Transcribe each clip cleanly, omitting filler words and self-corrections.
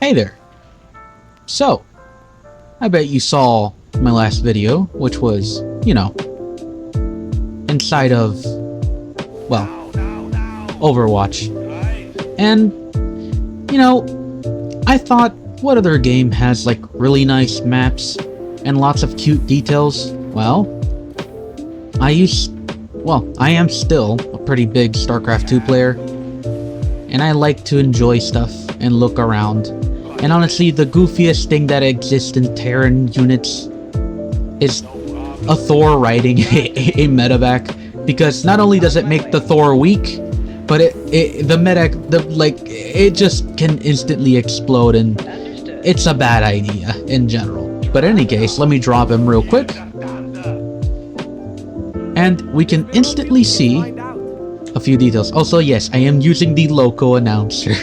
Hey there! So, I bet you saw my last video, which was, you know, inside of, well, Overwatch. And, you know, I thought, what other game has like really nice maps and lots of cute details? Well, I am still a pretty big Starcraft 2 player, and I like to enjoy stuff and look around. And honestly, the goofiest thing that exists in Terran units is a Thor riding a medevac, because not only does it make the Thor weak, but it just can instantly explode, and it's a bad idea in general. But in any case, let me drop him real quick. And we can instantly see a few details. Also, yes, I am using the loco announcer.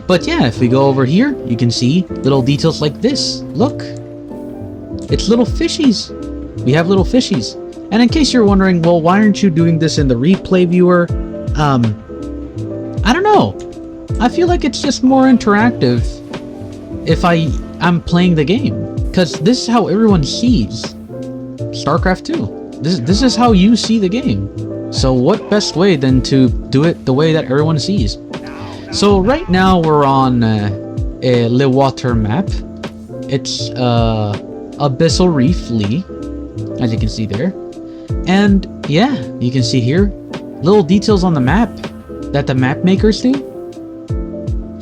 But yeah, if we go over here, you can see little details like this. Look, it's little fishies. We have little fishies. And in case you're wondering, well, why aren't you doing this in the replay viewer? I don't know. I feel like it's just more interactive if I'm playing the game, because this is how everyone sees Starcraft 2. This is how you see the game. So what best way than to do it the way that everyone sees? So right now we're on a ᕗwell map. It's Abyssal Reef Lee, as you can see there. And yeah, you can see here little details on the map that the map makers do.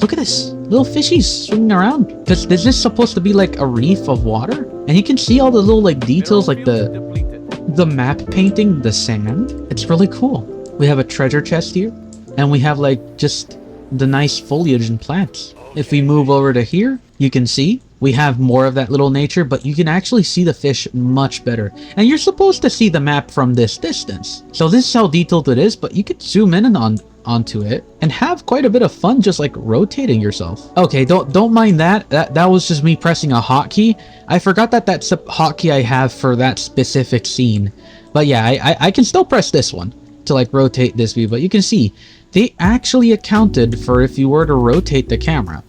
Look at this, little fishies swimming around, because this is supposed to be like a reef of water, and you can see all the little like details, like the map painting, the sand. It's really cool. We have a treasure chest here, and we have like just the nice foliage and plants. If we move over to here, you can see we have more of that little nature, but you can actually see the fish much better. And you're supposed to see the map from this distance. So this is how detailed it is, but you could zoom in and onto it and have quite a bit of fun just like rotating yourself. Okay, don't mind that. That was just me pressing a hotkey. I forgot that that's a hotkey I have for that specific scene. But yeah, I can still press this one to like rotate this view, but you can see they actually accounted for if you were to rotate the camera.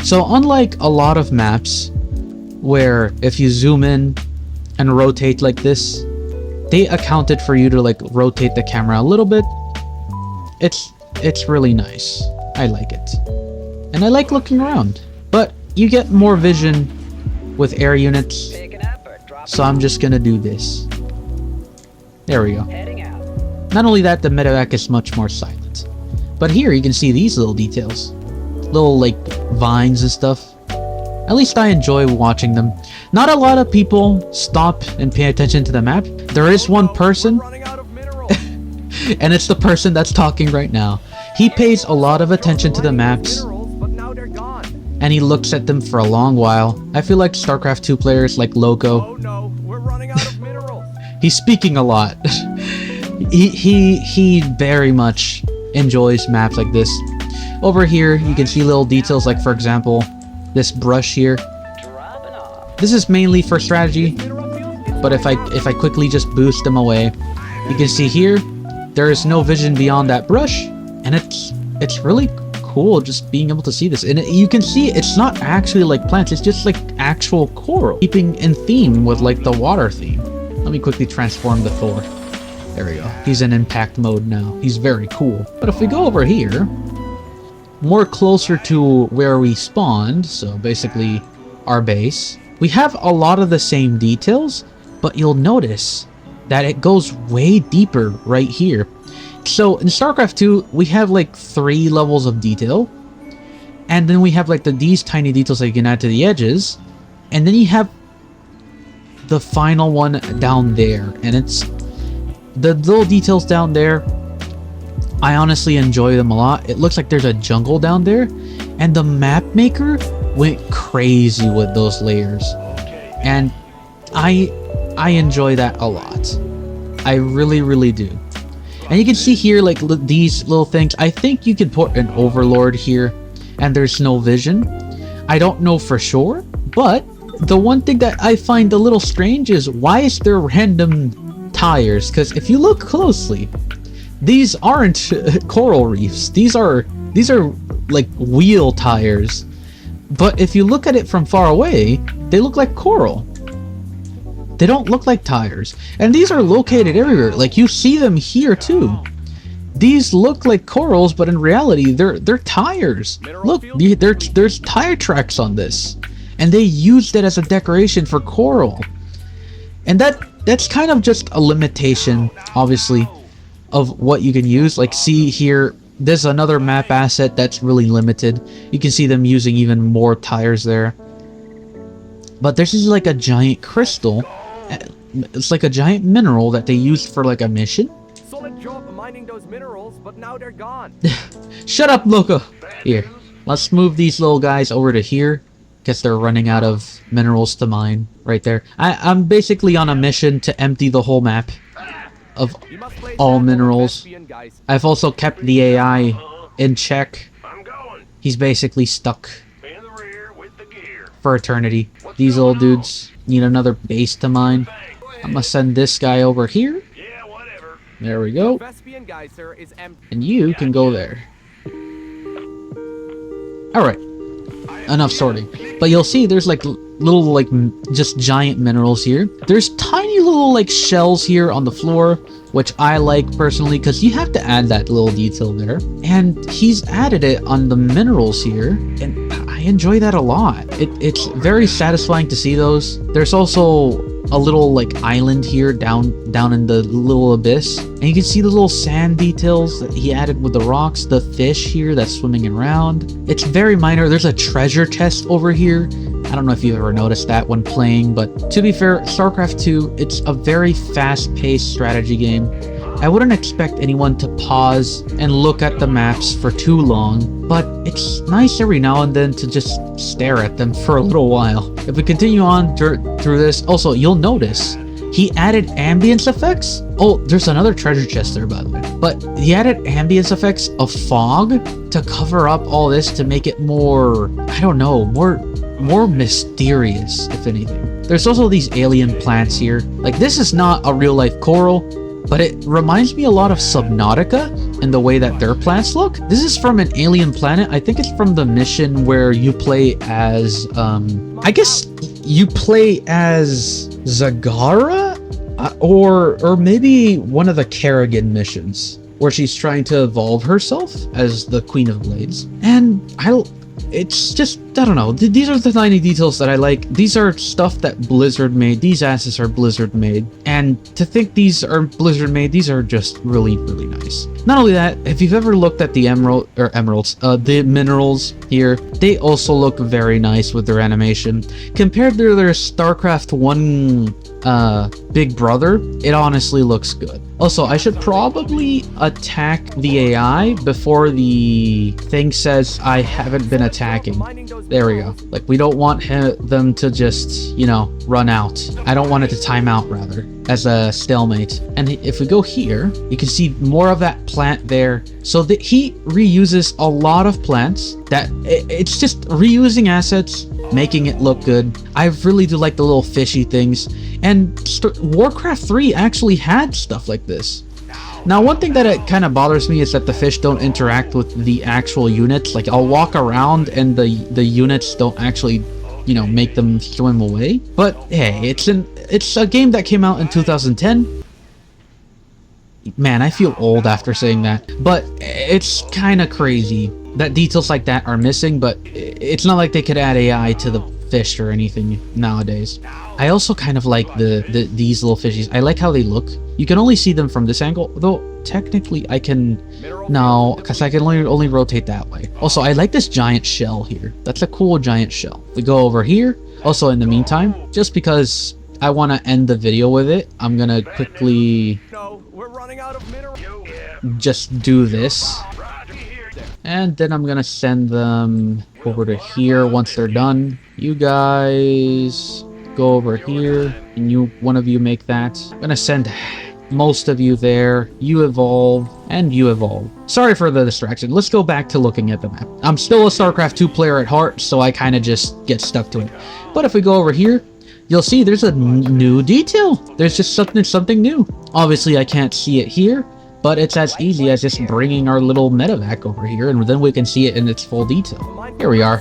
So unlike a lot of maps where if you zoom in and rotate like this, they accounted for you to like rotate the camera a little bit. It's really nice. I like it. And I like looking around. But you get more vision with air units. So I'm just gonna do this. There we go. Not only that, the medevac is much more silent. But here you can see these little details. Little like vines and stuff. At least I enjoy watching them. Not a lot of people stop and pay attention to the map. There is one person, and it's the person that's talking right now. He pays a lot of attention to the maps, and he looks at them for a long while. I feel like Starcraft 2 players like Loco. Oh no, we're running out of minerals. He's speaking a lot. he very much enjoys maps like this. Over here, you can see little details like, for example, this brush here. This is mainly for strategy, but if I quickly just boost them away, you can see here, there is no vision beyond that brush, and it's really cool just being able to see this. And you can see it's not actually like plants, it's just like actual coral, keeping in theme with like the water theme. Let me quickly transform the Thor. There we go. He's in impact mode now. He's very cool. But if we go over here, more closer to where we spawned, so basically our base, we have a lot of the same details, but you'll notice that it goes way deeper right here. So in StarCraft 2, we have like 3 levels of detail, and then we have like these tiny details that you can add to the edges, and then you have the final one down there, and it's the little details down there. I honestly enjoy them a lot. It looks like there's a jungle down there, and the map maker went crazy with those layers, and I enjoy that a lot. I really do. And you can see here like these little things. I think you could put an overlord here and there's no vision. I don't know for sure, but the one thing that I find a little strange is why is there random tires? Because if you look closely, these aren't coral reefs. These are like wheel tires. But if you look at it from far away, they look like coral. They don't look like tires. And these are located everywhere. Like, you see them here too. These look like corals, but in reality, they're tires. Look, there's tire tracks on this. And they used it as a decoration for coral. And that's kind of just a limitation, obviously, of what you can use. Like, see here, there's another map asset that's really limited. You can see them using even more tires there. But this is like a giant crystal. It's like a giant mineral that they used for like a mission. Solid job mining those minerals, but now they're gone. Shut up, Loco! Here, let's move these little guys over to here. Guess they're running out of minerals to mine right there. I'm basically on a mission to empty the whole map of all minerals. I've also kept the AI in check. He's basically stuck for eternity. These little dudes need another base to mine. I'm gonna send this guy over here. There we go. And you can go there. Alright. Enough sorting. But you'll see there's like little like just giant minerals here. There's tiny little like shells here on the floor, which I like personally because you have to add that little detail there. And he's added it on the minerals here, and I enjoy that a lot. It's very satisfying to see those. There's also a little like island here down in the little abyss, and you can see the little sand details that he added with the rocks, the fish here that's swimming around. It's very minor. There's a treasure chest over here. I don't know if you've ever noticed that when playing, but to be fair, StarCraft 2, it's a very fast-paced strategy game. I wouldn't expect anyone to pause and look at the maps for too long, but it's nice every now and then to just stare at them for a little while. If we continue on through this, also, you'll notice he added ambience effects. Oh, there's another treasure chest there, by the way. But he added ambience effects of fog to cover up all this to make it more, I don't know, more mysterious, if anything. There's also these alien plants here. Like, this is not a real-life coral, but it reminds me a lot of Subnautica in the way that their plants look. This is from an alien planet. I think it's from the mission where you play as, I guess you play as Zagara? Or maybe one of the Kerrigan missions, where she's trying to evolve herself as the Queen of Blades. And it's just, I don't know, these are the tiny details that I like. These are stuff that Blizzard made. These assets are Blizzard made. And to think these are Blizzard made, these are just really, really nice. Not only that, if you've ever looked at the the minerals here, they also look very nice with their animation. Compared to their StarCraft 1 Big Brother, it honestly looks good. Also, I should probably attack the AI before the thing says I haven't been attacking. There we go. Like, we don't want them to just, you know, run out. I don't want it to time out, rather, as a stalemate. And if we go here, you can see more of that plant there. So he reuses a lot of plants. It's just reusing assets, making it look good. I really do like the little fishy things. And Warcraft 3 actually had stuff like this. Now, one thing that it kind of bothers me is that the fish don't interact with the actual units. Like, I'll walk around and the units don't actually, you know, make them swim away. But hey, it's a game that came out in 2010. Man, I feel old after saying that. But it's kind of crazy that details like that are missing, but it's not like they could add AI to the fish or anything nowadays. I also kind of like these little fishies. I like how they look. You can only see them from this angle, though technically I can... No, because I can only rotate that way. Also, I like this giant shell here. That's a cool giant shell. We go over here. Also, in the meantime, just because I want to end the video with it, I'm gonna quickly just do this. And then I'm gonna send them over to here once they're done. You guys go over here, and one of you make that. I'm gonna send most of you there. You evolve, and you evolve. Sorry for the distraction. Let's go back to looking at the map. I'm still a StarCraft 2 player at heart, so I kind of just get stuck to it. But if we go over here, you'll see there's a new detail. There's just something new. Obviously, I can't see it here, but it's as easy as just bringing our little medevac over here, and then we can see it in its full detail. Here we are.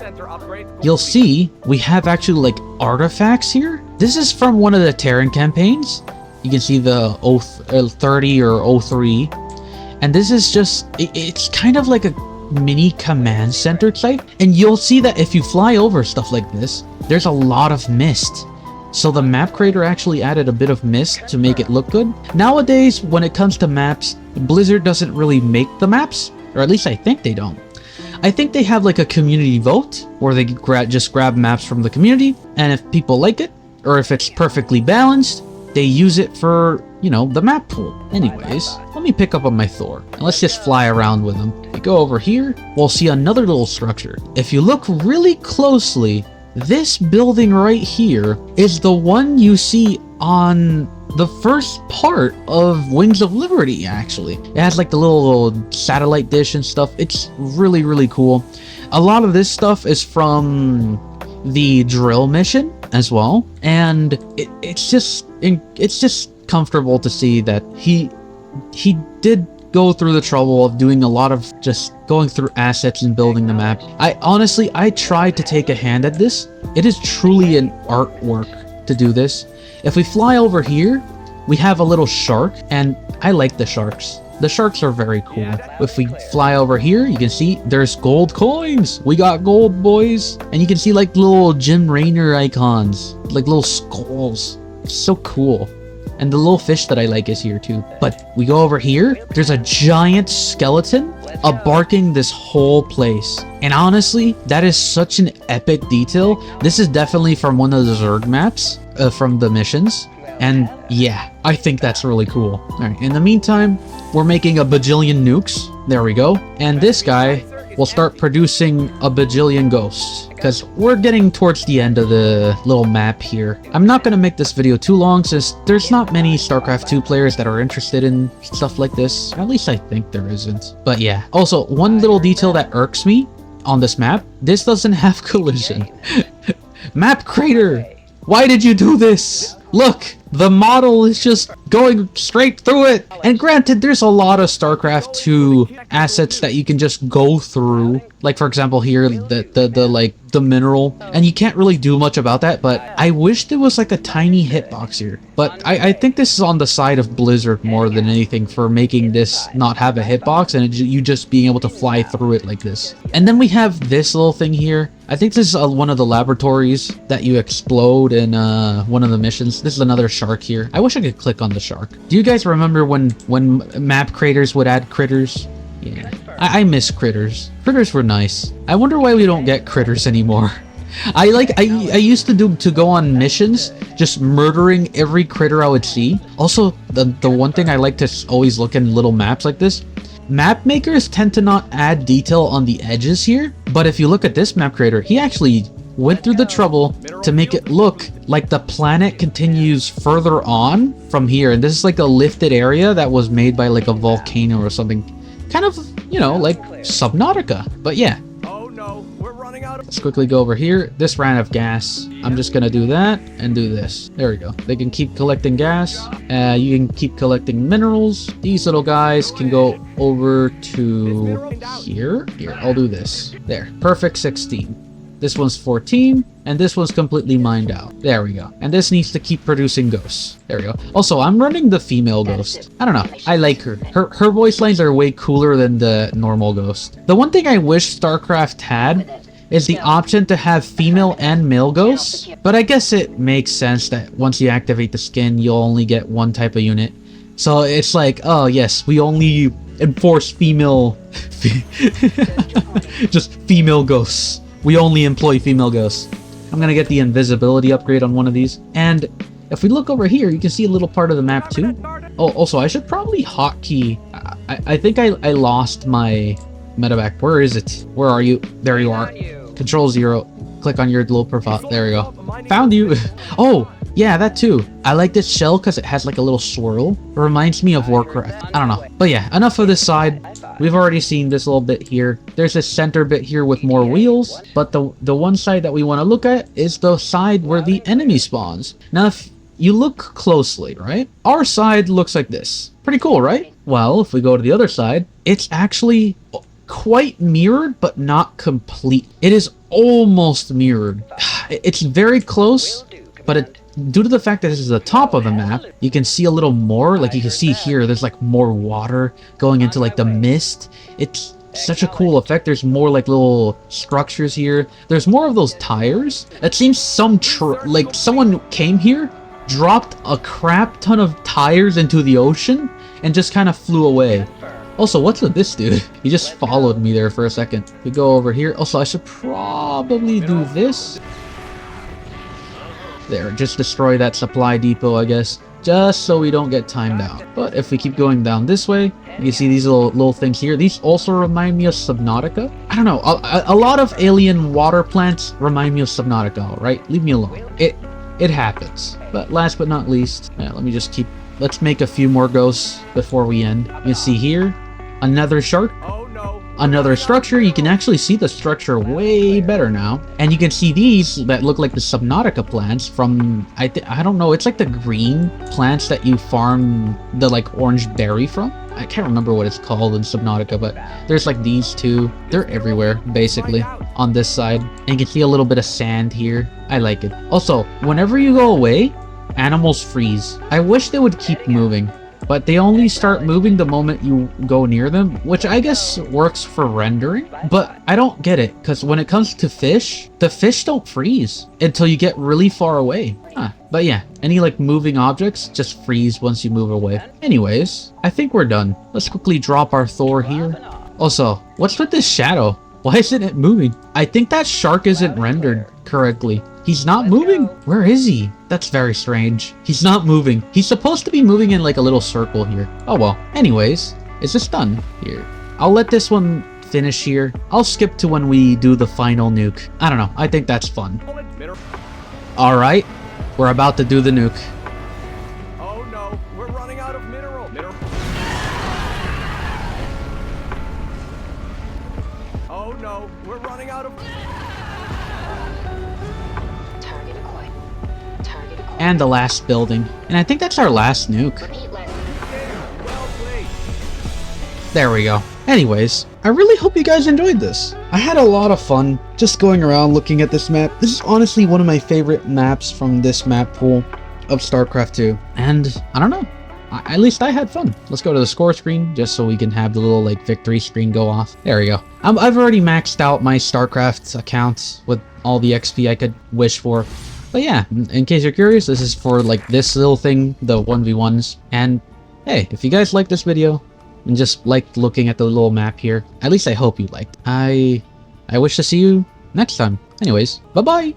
you'll see we have actually like artifacts here. This is from one of the Terran campaigns. You can see the 30 or 03. And this is just, it's kind of like a mini command center type. And you'll see that if you fly over stuff like this, there's a lot of mist. So the map creator actually added a bit of mist to make it look good. Nowadays, when it comes to maps, Blizzard doesn't really make the maps, or at least I think they don't. I think they have like a community vote where they just grab maps from the community, and if people like it, or if it's perfectly balanced, they use it for, you know, the map pool. Anyways, let me pick up on my Thor, and let's just fly around with him. If we go over here, we'll see another little structure. If you look really closely, this building right here is the one you see on the first part of Wings of Liberty, actually. It has like the little satellite dish and stuff. It's really, really cool. A lot of this stuff is from the drill mission as well. And it's just comfortable to see that he did go through the trouble of doing a lot of just going through assets and building the map. I tried to take a hand at this. It is truly an artwork to do this. If we fly over here, we have a little shark, and I like the sharks. The sharks are very cool. If we fly over here, you can see there's gold coins. We got gold, boys. And you can see like little Jim Raynor icons, like little skulls. It's so cool. And the little fish that I like is here too. But we go over here, there's a giant skeleton abarking this whole place. And honestly, that is such an epic detail. This is definitely from one of the Zerg maps, from the missions. And yeah, I think that's really cool. Alright, in the meantime, we're making a bajillion nukes. There we go. And this guy will start producing a bajillion ghosts, because we're getting towards the end of the little map here. I'm not going to make this video too long, since there's not many StarCraft 2 players that are interested in stuff like this. At least I think there isn't. But yeah. Also, one little detail that irks me on this map, this doesn't have collision. Map creator, why did you do this? Look, the model is just going straight through it. And granted, there's a lot of StarCraft 2 assets that you can just go through. Like, for example, here, the mineral. And you can't really do much about that, but I wish there was like a tiny hitbox here. But I think this is on the side of Blizzard more than anything for making this not have a hitbox and you just being able to fly through it like this. And then we have this little thing here. I think this is one of the laboratories that you explode in one of the missions. This is another shark here. I wish I could click on the shark. Do you guys remember when map creators would add critters? Yeah. I miss critters. Critters were nice. I wonder why we don't get critters anymore. I used to go on missions just murdering every critter I would see. Also, the one thing I like to always look in little maps like this, map makers tend to not add detail on the edges here, but if you look at this map creator, he actually went through the trouble to make it look like the planet continues further on from here. And this is like a lifted area that was made by like a volcano or something. Kind of, you know, like Subnautica. But yeah. Oh no, we're running out of. Let's quickly go over here. This ran out of gas. I'm just gonna do that and do this. There we go. They can keep collecting gas. You can keep collecting minerals. These little guys can go over to here. Here, I'll do this. There. Perfect 16. This one's 14, and this one's completely mined out. There we go. And this needs to keep producing ghosts. There we go. Also, I'm running the female ghost. I don't know. I like her. Her voice lines are way cooler than the normal ghost. The one thing I wish StarCraft had is the option to have female and male ghosts. But I guess it makes sense that once you activate the skin, you'll only get one type of unit. So it's like, oh yes, we only enforce female... just female ghosts. We only employ female ghosts. I'm gonna get the invisibility upgrade on one of these. And if we look over here, you can see a little part of the map too. Oh, also, I should probably hotkey. I think I lost my medevac. Where is it? Where are you? There you are. Control 0. Click on your little profile. There we go. Found you. Oh, yeah, that too. I like this shell because it has like a little swirl. It reminds me of Warcraft. I don't know. But yeah, enough of this side. We've already seen this little bit here. There's this center bit here with more wheels. But the one side that we want to look at is the side where the enemy spawns. Now, if you look closely, right? Our side looks like this. Pretty cool, right? Well, if we go to the other side, it's actually quite mirrored, but not complete. It is almost mirrored. It's very close, but due to the fact that this is the top of the map, you can see a little more. Like you can see here, there's like more water going into like the mist. It's such a cool effect. There's more like little structures here. There's more of those tires. It seems like someone came here, dropped a crap ton of tires into the ocean, and just kind of flew away. Also, what's with this dude? He just followed me there for a second. We go over here. Also, I should probably do this. There, just destroy that supply depot, I guess. Just so we don't get timed out. But if we keep going down this way, you see these little things here. These also remind me of Subnautica. I don't know. A lot of alien water plants remind me of Subnautica, right? Leave me alone. It happens. But last but not least, let me just keep... Let's make a few more ghosts before we end. You can see here, another shark. Another structure. You can actually see the structure way better now. And you can see these that look like the Subnautica plants from... I don't know. It's like the green plants that you farm the like orange berry from. I can't remember what it's called in Subnautica, but there's like these two. They're everywhere, basically, on this side. And you can see a little bit of sand here. I like it. Also, whenever you go away, animals freeze. I wish they would keep moving, but they only start moving the moment you go near them, which I guess works for rendering. But I don't get it, because when it comes to fish, the fish don't freeze until you get really far away. But yeah, any like moving objects just freeze once you move away. Anyways, I think we're done. Let's quickly drop our Thor here. Also, what's with this shadow? Why isn't it moving? I think that shark isn't rendered correctly. He's not moving. Where is he? That's very strange. He's not moving. He's supposed to be moving in like a little circle here. Oh well. Anyways, is this done? Here. I'll let this one finish here. I'll skip to when we do the final nuke. I don't know. I think that's fun. Alright. We're about to do the nuke. Oh no, we're running out of mineral. Oh no, we're running out of... And the last building. And I think that's our last nuke. There we go. Anyways, I really hope you guys enjoyed this. I had a lot of fun just going around looking at this map. This is honestly one of my favorite maps from this map pool of StarCraft 2. And I don't know. At least I had fun. Let's go to the score screen just so we can have the little like victory screen go off. There we go. I've already maxed out my StarCraft account with all the XP I could wish for. But yeah, in case you're curious, this is for like this little thing, the 1v1s. And hey, if you guys like this video and just liked looking at the little map here, at least I hope you liked. I wish to see you next time. Anyways, bye-bye!